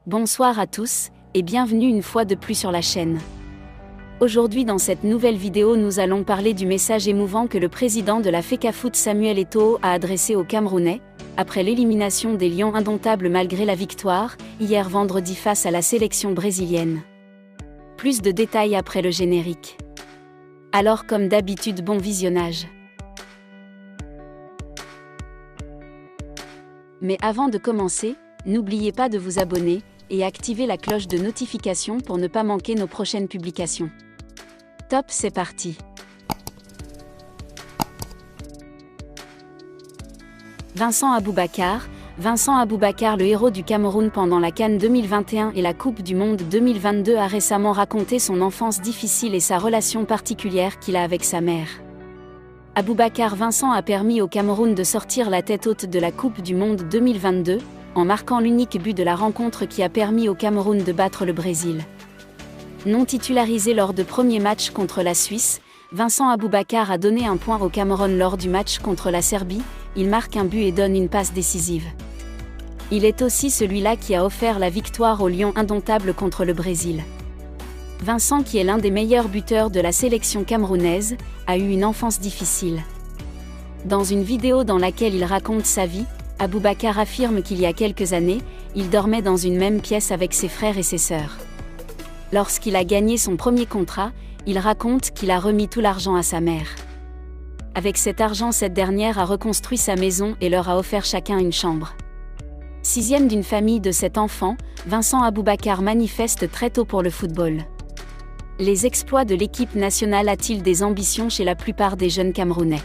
Bonsoir à tous, et bienvenue une fois de plus sur la chaîne. Aujourd'hui dans cette nouvelle vidéo nous allons parler du message émouvant que le président de la FECAFOOT Samuel Eto'o a adressé aux Camerounais, après l'élimination des Lions indomptables malgré la victoire, hier vendredi face à la sélection brésilienne. Plus de détails après le générique. Alors comme d'habitude bon visionnage. Mais avant de commencer, n'oubliez pas de vous abonner et activer la cloche de notification pour ne pas manquer nos prochaines publications. Top, c'est parti. Vincent Aboubakar, le héros du Cameroun pendant la CAN 2021 et la Coupe du Monde 2022 a récemment raconté son enfance difficile et sa relation particulière qu'il a avec sa mère. Aboubakar Vincent a permis au Cameroun de sortir la tête haute de la Coupe du Monde 2022, en marquant l'unique but de la rencontre qui a permis au Cameroun de battre le Brésil. Non titularisé lors de premier match contre la Suisse, Vincent Aboubakar a donné un point au Cameroun lors du match contre la Serbie, il marque un but et donne une passe décisive. Il est aussi celui-là qui a offert la victoire aux Lions indomptables contre le Brésil. Vincent, qui est l'un des meilleurs buteurs de la sélection camerounaise, a eu une enfance difficile. Dans une vidéo dans laquelle il raconte sa vie, Aboubakar affirme qu'il y a quelques années, il dormait dans une même pièce avec ses frères et ses sœurs. Lorsqu'il a gagné son premier contrat, il raconte qu'il a remis tout l'argent à sa mère. Avec cet argent, cette dernière a reconstruit sa maison et leur a offert chacun une chambre. Sixième d'une famille de 7 enfants, Vincent Aboubakar manifeste très tôt pour le football. Les exploits de l'équipe nationale a-t-il des ambitions chez la plupart des jeunes Camerounais?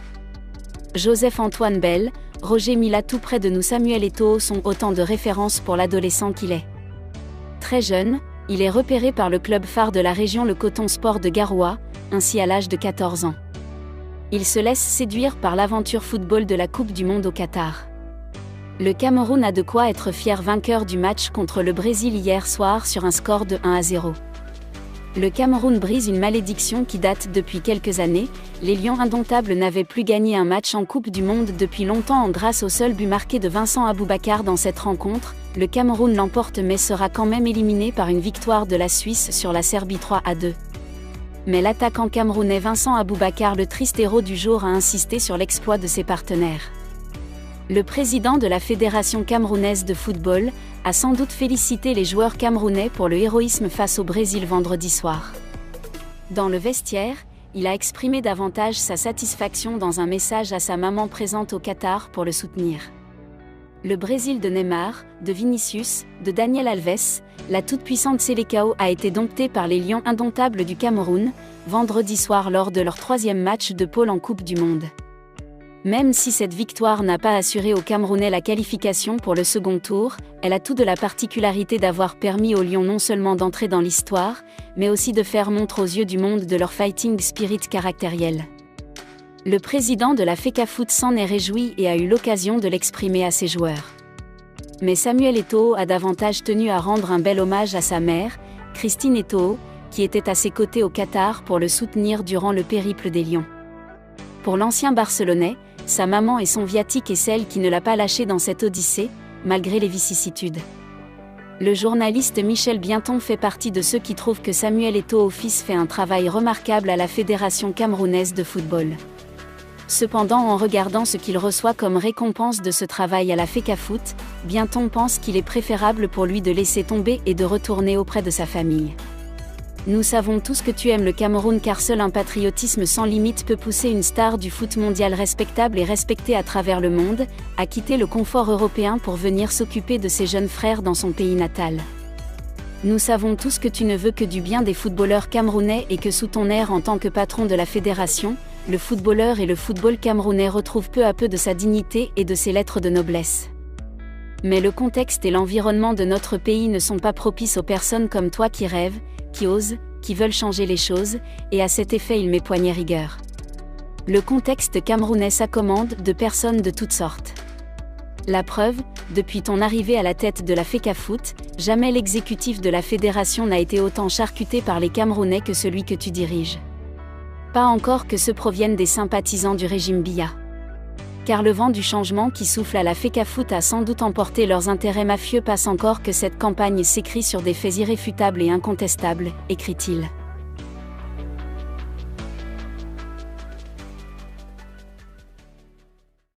Joseph-Antoine Bell, Roger Mila, tout près de nous, Samuel Eto'o sont autant de références pour l'adolescent qu'il est. Très jeune, il est repéré par le club phare de la région, le Coton Sport de Garoua, ainsi à l'âge de 14 ans. Il se laisse séduire par l'aventure football de la Coupe du Monde au Qatar. Le Cameroun a de quoi être fier, vainqueur du match contre le Brésil hier soir sur un score de 1-0. Le Cameroun brise une malédiction qui date depuis quelques années, les Lions indomptables n'avaient plus gagné un match en Coupe du Monde depuis longtemps grâce au seul but marqué de Vincent Aboubakar dans cette rencontre. Le Cameroun l'emporte mais sera quand même éliminé par une victoire de la Suisse sur la Serbie 3-2. Mais l'attaquant camerounais Vincent Aboubakar, le triste héros du jour, a insisté sur l'exploit de ses partenaires. Le président de la Fédération camerounaise de football a sans doute félicité les joueurs camerounais pour le héroïsme face au Brésil vendredi soir. Dans le vestiaire, il a exprimé davantage sa satisfaction dans un message à sa maman présente au Qatar pour le soutenir. Le Brésil de Neymar, de Vinicius, de Daniel Alves, la toute-puissante Seleção a été domptée par les Lions indomptables du Cameroun, vendredi soir lors de leur 3e match de poule en Coupe du Monde. Même si cette victoire n'a pas assuré aux Camerounais la qualification pour le second tour, elle a tout de la particularité d'avoir permis aux Lions non seulement d'entrer dans l'histoire, mais aussi de faire montre aux yeux du monde de leur fighting spirit caractériel. Le président de la FECAFOOT s'en est réjoui et a eu l'occasion de l'exprimer à ses joueurs. Mais Samuel Eto'o a davantage tenu à rendre un bel hommage à sa mère, Christine Eto'o, qui était à ses côtés au Qatar pour le soutenir durant le périple des Lions. Pour l'ancien Barcelonais, sa maman est son viatique et celle qui ne l'a pas lâché dans cette odyssée, malgré les vicissitudes. Le journaliste Michel Bienton fait partie de ceux qui trouvent que Samuel Eto'o fils fait un travail remarquable à la Fédération camerounaise de football. Cependant, en regardant ce qu'il reçoit comme récompense de ce travail à la FECAFOOT, Bienton pense qu'il est préférable pour lui de laisser tomber et de retourner auprès de sa famille. Nous savons tous que tu aimes le Cameroun car seul un patriotisme sans limite peut pousser une star du foot mondial respectable et respectée à travers le monde, à quitter le confort européen pour venir s'occuper de ses jeunes frères dans son pays natal. Nous savons tous que tu ne veux que du bien des footballeurs camerounais et que sous ton air en tant que patron de la fédération, le footballeur et le football camerounais retrouvent peu à peu de sa dignité et de ses lettres de noblesse. Mais le contexte et l'environnement de notre pays ne sont pas propices aux personnes comme toi qui rêvent, qui osent, qui veulent changer les choses, et à cet effet il met poignée rigueur. Le contexte camerounais s'accommode de personnes de toutes sortes. La preuve, depuis ton arrivée à la tête de la FECAFOOT, jamais l'exécutif de la fédération n'a été autant charcuté par les Camerounais que celui que tu diriges. Pas encore que ceux proviennent des sympathisants du régime Biya. car le vent du changement qui souffle à la FECAFOOT a sans doute emporté leurs intérêts mafieux. Passe encore que cette campagne s'écrit sur des faits irréfutables et incontestables, écrit-il.